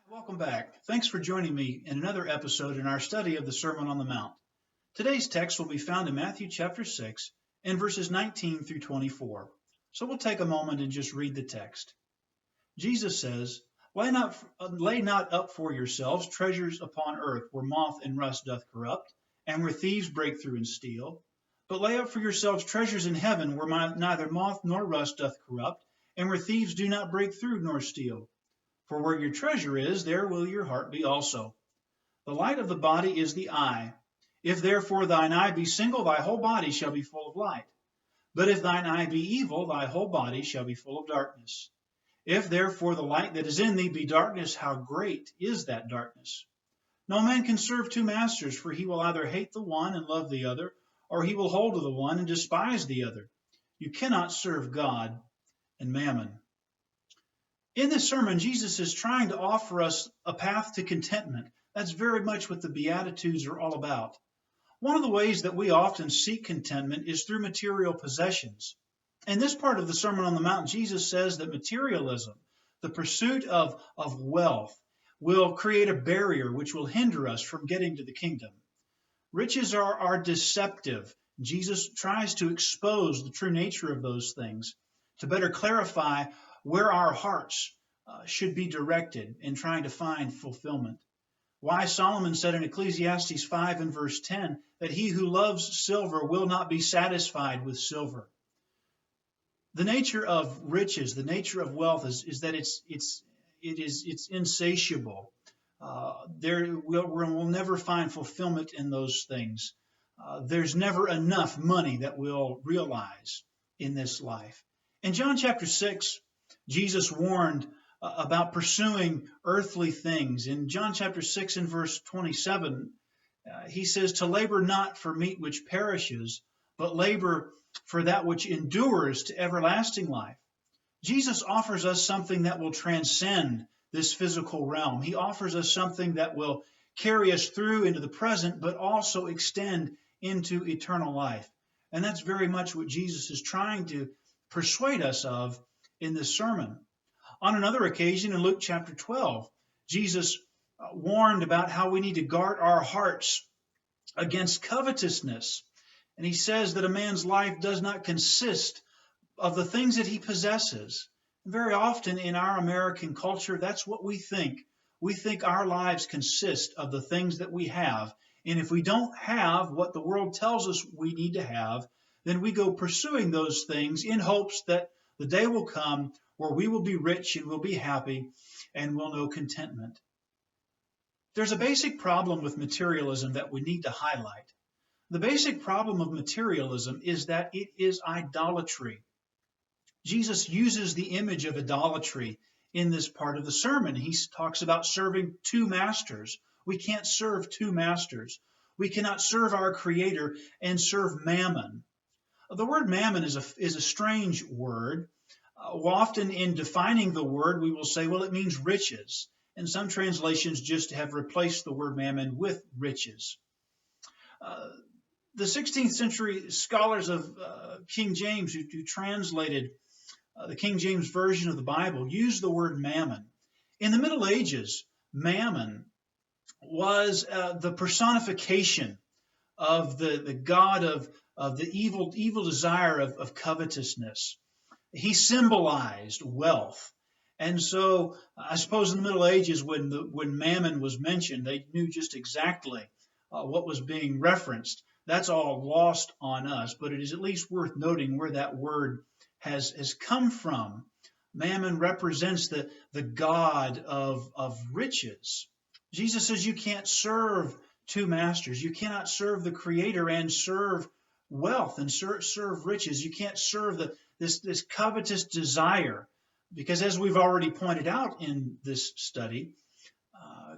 Welcome back. Thanks for joining me in another episode in our study of the Sermon on the Mount. Today's text will be found in Matthew chapter 6 and verses 19 through 24. So we'll take a moment and just read the text. Jesus says, lay not up for yourselves treasures upon earth where moth and rust doth corrupt, and where thieves break through and steal. But lay up for yourselves treasures in heaven where neither moth nor rust doth corrupt, and where thieves do not break through nor steal. For where your treasure is, there will your heart be also. The light of the body is the eye. If therefore thine eye be single, thy whole body shall be full of light. But if thine eye be evil, thy whole body shall be full of darkness. If therefore the light that is in thee be darkness, how great is that darkness? No man can serve two masters, for he will either hate the one and love the other, or he will hold to the one and despise the other. You cannot serve God and mammon. In this sermon, Jesus is trying to offer us a path to contentment. That's very much what the Beatitudes are all about. One of the ways that we often seek contentment is through material possessions. In this part of the Sermon on the Mount, Jesus says that materialism, the pursuit of wealth, will create a barrier which will hinder us from getting to the kingdom. Riches are deceptive. Jesus tries to expose the true nature of those things to better clarify where our hearts should be directed in trying to find fulfillment. Why Solomon said in Ecclesiastes 5 and verse 10 that he who loves silver will not be satisfied with silver. The nature of riches, the nature of wealth is that it's insatiable. We'll never find fulfillment in those things. There's never enough money that we'll realize in this life. In John chapter 6, Jesus warned about pursuing earthly things. In John chapter 6 and verse 27, he says, to labor not for meat which perishes, but labor for that which endures to everlasting life. Jesus offers us something that will transcend this physical realm. He offers us something that will carry us through into the present, but also extend into eternal life. And that's very much what Jesus is trying to persuade us of in this sermon. On another occasion in Luke chapter 12, Jesus warned about how we need to guard our hearts against covetousness. And he says that a man's life does not consist of the things that he possesses. Very often in our American culture, that's what we think. We think our lives consist of the things that we have. And if we don't have what the world tells us we need to have, then we go pursuing those things in hopes that the day will come where we will be rich and we'll be happy and we'll know contentment. There's a basic problem with materialism that we need to highlight. The basic problem of materialism is that it is idolatry. Jesus uses the image of idolatry in this part of the sermon. He talks about serving two masters. We can't serve two masters. We cannot serve our Creator and serve mammon. The word mammon is a strange word. Often in defining the word, we will say, well, it means riches. And some translations just have replaced the word mammon with riches. The 16th century scholars of King James who translated the King James Version of the Bible used the word mammon. In the Middle Ages, mammon was the personification of the god of the evil desire of covetousness. He symbolized wealth. And so I suppose in the Middle Ages when mammon was mentioned, they knew just exactly what was being referenced. That's all lost on us, but it is at least worth noting where that word has come from. Mammon represents the god of riches. Jesus says you can't serve two masters. You cannot serve the Creator and serve wealth and serve riches. You can't serve this covetous desire, because as we've already pointed out in this study,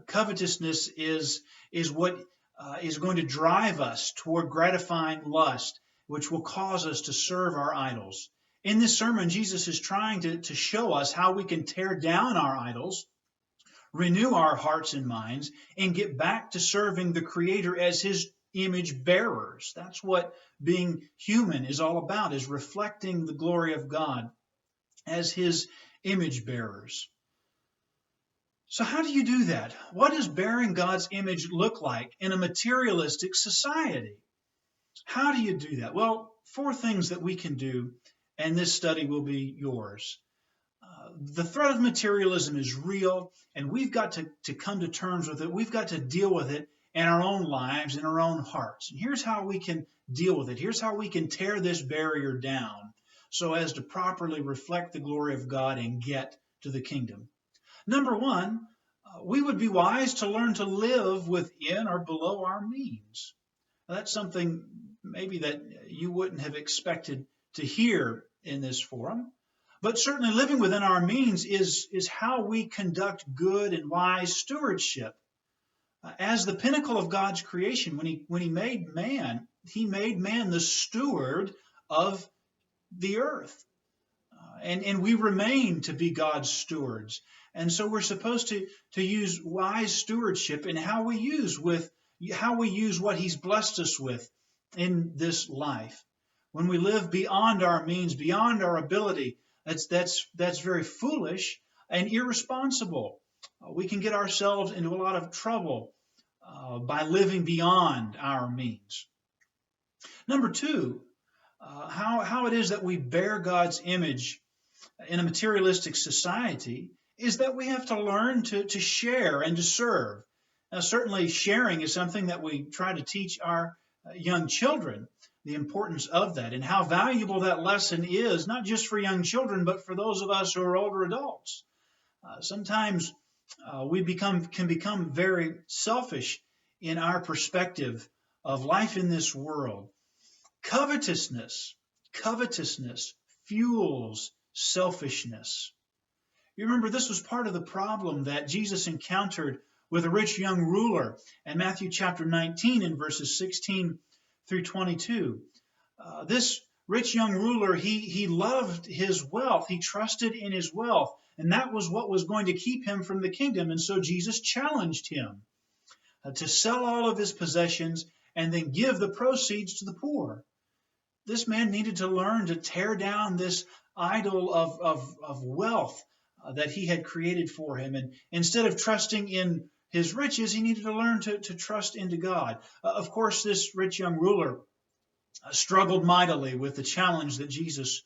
covetousness is what is going to drive us toward gratifying lust, which will cause us to serve our idols. In this sermon, Jesus is trying to show us how we can tear down our idols, renew our hearts and minds, and get back to serving the Creator as His image bearers. That's what being human is all about, is reflecting the glory of God as His image bearers. So how do you do that? What does bearing God's image look like in a materialistic society? How do you do that? Well, four things that we can do, and this study will be yours. The threat of materialism is real, and we've got to come to terms with it. We've got to deal with it in our own lives, in our own hearts. And here's how we can deal with it. Here's how we can tear this barrier down so as to properly reflect the glory of God and get to the kingdom. Number one, we would be wise to learn to live within or below our means. Now, that's something maybe that you wouldn't have expected to hear in this forum. But certainly living within our means is how we conduct good and wise stewardship. As the pinnacle of God's creation, when he made man the steward of the earth. And we remain to be God's stewards. And so we're supposed to use wise stewardship in how we use what he's blessed us with in this life. When we live beyond our means, beyond our ability, that's very foolish and irresponsible. We can get ourselves into a lot of trouble by living beyond our means. Number two, how it is that we bear God's image in a materialistic society is that we have to learn to share and to serve. Now, certainly sharing is something that we try to teach our young children, the importance of that and how valuable that lesson is, not just for young children, but for those of us who are older adults. Sometimes we can become very selfish in our perspective of life in this world. Covetousness fuels selfishness. You remember this was part of the problem that Jesus encountered with a rich young ruler in Matthew chapter 19 in verses 16 through 22. This rich young ruler, he loved his wealth. He trusted in his wealth, and that was what was going to keep him from the kingdom. And so Jesus challenged him to sell all of his possessions and then give the proceeds to the poor. This man needed to learn to tear down this idol of wealth that he had created for him. And instead of trusting in his riches, he needed to learn to trust into God. Of course, this rich young ruler struggled mightily with the challenge that Jesus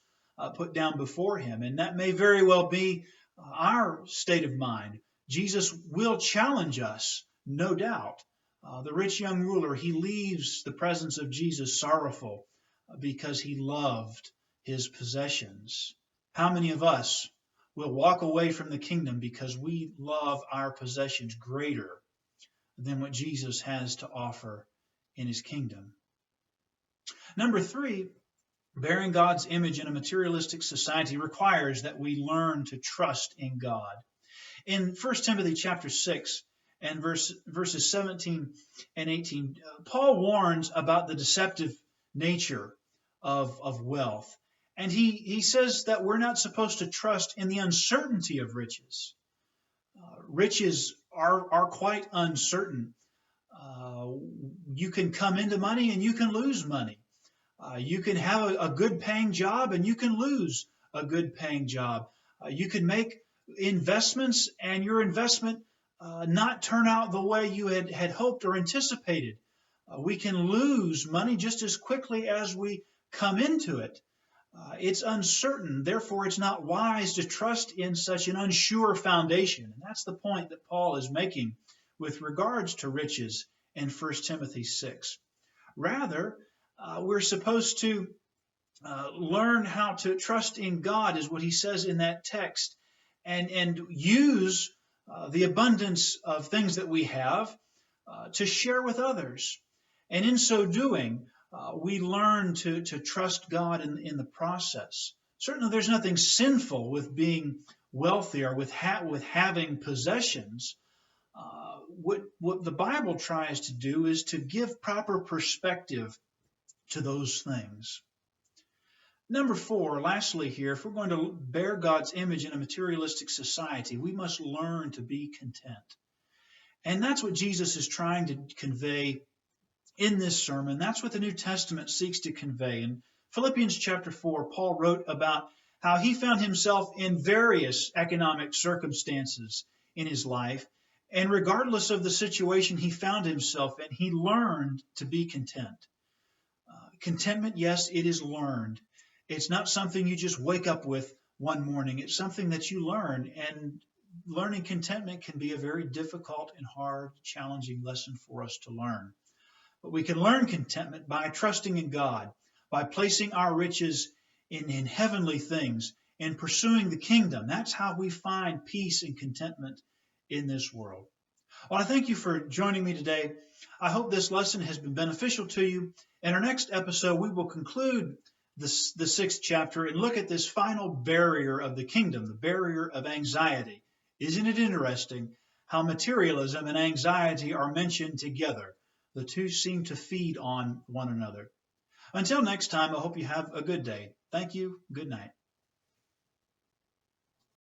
put down before him. And that may very well be our state of mind. Jesus will challenge us, no doubt. The rich young ruler, he leaves the presence of Jesus sorrowful because he loved his possessions. How many of us will walk away from the kingdom because we love our possessions greater than what Jesus has to offer in his kingdom? Number three, bearing God's image in a materialistic society requires that we learn to trust in God. In 1 Timothy chapter 6 and verses 17 and 18, Paul warns about the deceptive nature of wealth. And he says that we're not supposed to trust in the uncertainty of riches. Riches are quite uncertain. You can come into money and you can lose money. You can have a good paying job and you can lose a good paying job. You can make investments and your investment not turn out the way you had hoped or anticipated. We can lose money just as quickly as we come into it. It's uncertain, therefore it's not wise to trust in such an unsure foundation. And that's the point that Paul is making with regards to riches in 1 Timothy 6. Rather, we're supposed to learn how to trust in God, is what he says in that text, and use the abundance of things that we have to share with others. And in so doing, we learn to trust God in the process. Certainly there's nothing sinful with being wealthy or with having possessions. What the Bible tries to do is to give proper perspective to those things. Number four, lastly here, if we're going to bear God's image in a materialistic society, we must learn to be content. And that's what Jesus is trying to convey in this sermon. That's what the New Testament seeks to convey. In Philippians chapter 4, Paul wrote about how he found himself in various economic circumstances in his life. And regardless of the situation he found himself in, he learned to be content. Contentment, yes, it is learned. It's not something you just wake up with one morning. It's something that you learn. And learning contentment can be a very difficult and hard, challenging lesson for us to learn. But we can learn contentment by trusting in God, by placing our riches in heavenly things and pursuing the kingdom. That's how we find peace and contentment in this world. Well, I thank you for joining me today. I hope this lesson has been beneficial to you. In our next episode, we will conclude the 6th chapter and look at this final barrier of the kingdom, the barrier of anxiety. Isn't it interesting how materialism and anxiety are mentioned together? The two seem to feed on one another. Until next time, I hope you have a good day. Thank you. Good night.